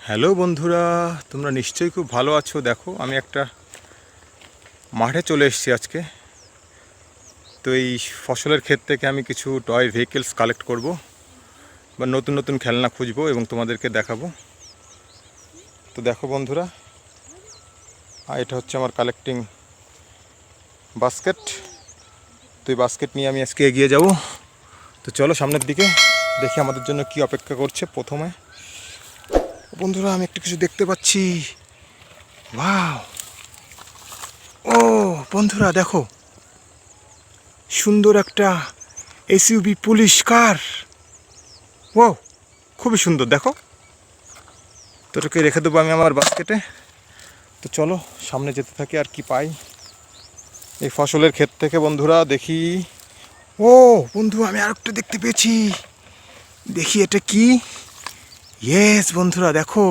Hello বন্ধুরা, তোমরা নিশ্চয়ই খুব ভালো আছো। দেখো, আমি একটা মাঠে চলে এসেছি আজকে। তো এই ফসলের ক্ষেত থেকে আমি কিছু টয় ভেহিকেলস কালেক্ট করব, বা নতুন নতুন খেলনা খুঁজবো এবং তোমাদেরকে দেখাবো। তো দেখো বন্ধুরা, এটা হচ্ছে আমার কালেক্টিং বাস্কেট। তো এই বাস্কেট নিয়ে আমি আজকে এগিয়ে যাব। তো চলো সামনের দিকে, দেখি আমাদের জন্য কি অপেক্ষা করছে। প্রথমে বন্ধুরা, আমি একটু কিছু দেখতে পাচ্ছি। ওয়াও! ও বন্ধুরা দেখো, সুন্দর একটা এসইউভি পুলিশ কার। ও খুবই সুন্দর, দেখো। তো এটাকে রেখে দেবো আমি আমার বাস্কেটে। তো চলো সামনে যেতে থাকি, আর কি পাই এই ফসলের ক্ষেত থেকে। বন্ধুরা দেখি, ও বন্ধু, আমি আর একটা দেখতে পেয়েছি। দেখি এটা কি। ইয়েস বন্ধুরা দেখো,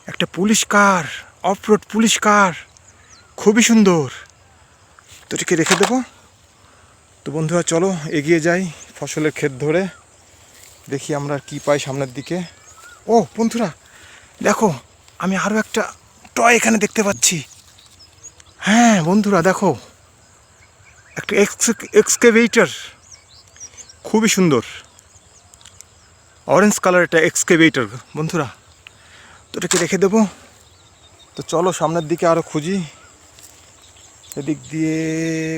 একটা police car, of road police কার, খুবই সুন্দর। তো এটাকে রেখে দেবো। তো বন্ধুরা চলো এগিয়ে যাই ফসলের ক্ষেত ধরে, দেখি আমরা কি পাই সামনের দিকে। ও বন্ধুরা দেখো, আমি আরও একটা টয় এখানে দেখতে পাচ্ছি। হ্যাঁ বন্ধুরা দেখো, একটা এক্সকেভেটর, খুবই সুন্দর। অরেঞ্জ কালার একটা এক্সকেভেটর বন্ধুরা। তো এটাকে রেখে দেবো। তো চলো সামনের দিকে আরও খুঁজি, এদিক দিয়ে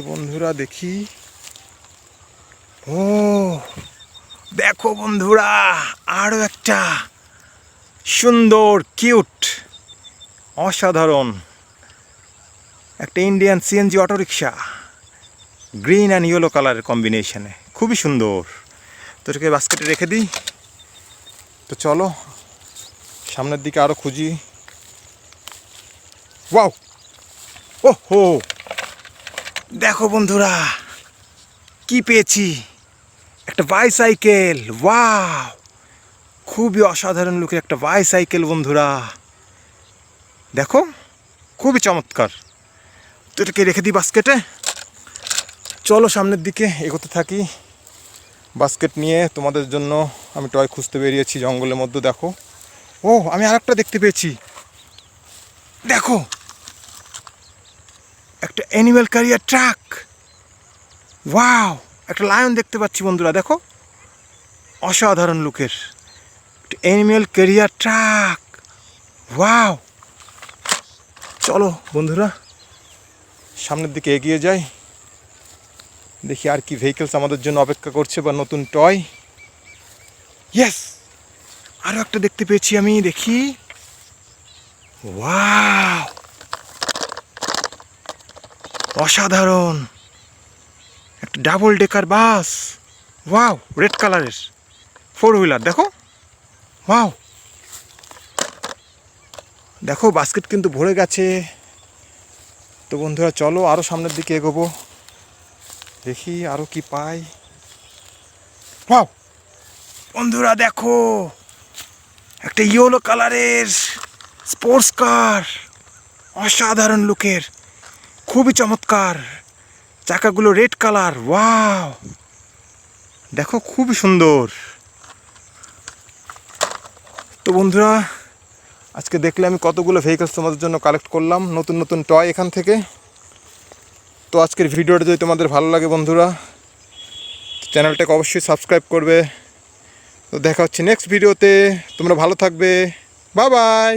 বন্ধুরা দেখি। ও দেখো বন্ধুরা, আরও একটা সুন্দর কিউট অসাধারণ একটা Indian CNG auto rickshaw, green and yellow কালারের কম্বিনেশনে, খুবই সুন্দর। তো এটাকে বাস্কেটে রেখে দিই। তো চলো সামনের দিকে আরও খুঁজি। ওয়াও! ও হো, দেখো বন্ধুরা কি পেয়েছি, একটা বাইসাইকেল। ওয়াও, খুবই অসাধারণ লুকের একটা বাইসাইকেল বন্ধুরা, দেখো খুবই চমৎকার। তো এটাকে রেখে দিই বাস্কেটে। চলো সামনের দিকে এগোতে থাকি বাস্কেট নিয়ে। তোমাদের জন্য আমি টয় খুঁজতে বেরিয়েছি জঙ্গলের মধ্যে। দেখো, ও আমি আর একটা দেখতে পেয়েছি। দেখো, একটা অ্যানিম্যাল ক্যারিয়ার ট্রাক। ওয়াও, একটা লায়ন দেখতে পাচ্ছি বন্ধুরা, দেখো অসাধারণ লুকের একটা অ্যানিম্যাল ক্যারিয়ার ট্রাক। ওয়াও! চলো বন্ধুরা সামনের দিকে এগিয়ে যাই, দেখি আর কি ভেহিকেলস আমাদের জন্য অপেক্ষা করছে, বা নতুন টয়। ইয়েস, আরও একটা দেখতে পেয়েছি আমি, দেখি। ওয়াও, অসাধারণ একটা ডাবল ডেকার বাস। ওয়াও, রেড কালারের 4 হুইলার, দেখো। ওয়াও, দেখো বাস্কেট কিন্তু ভরে গেছে। তো বন্ধুরা চলো আরও সামনের দিকে এগোবো, দেখি আরও কি পাই। ওয়াও বন্ধুরা দেখো, একটা ইয়েলো কালারের স্পোর্টস কার, অসাধারণ লুকের, খুবই চমৎকার। চাকাগুলো রেড কালার। ওয়াও, দেখো খুবই সুন্দর। তো বন্ধুরা আজকে দেখলে আমি কতগুলো ভেহিকলস তোমাদের জন্য কালেক্ট করলাম, নতুন নতুন টয় এখান থেকে। তো আজকের ভিডিওটা যদি তোমাদের ভালো লাগে বন্ধুরা, চ্যানেলটাকে অবশ্যই সাবস্ক্রাইব করবে। তো দেখা হচ্ছে নেক্সট ভিডিওতে। তোমরা ভালো থাকবে। Bye bye.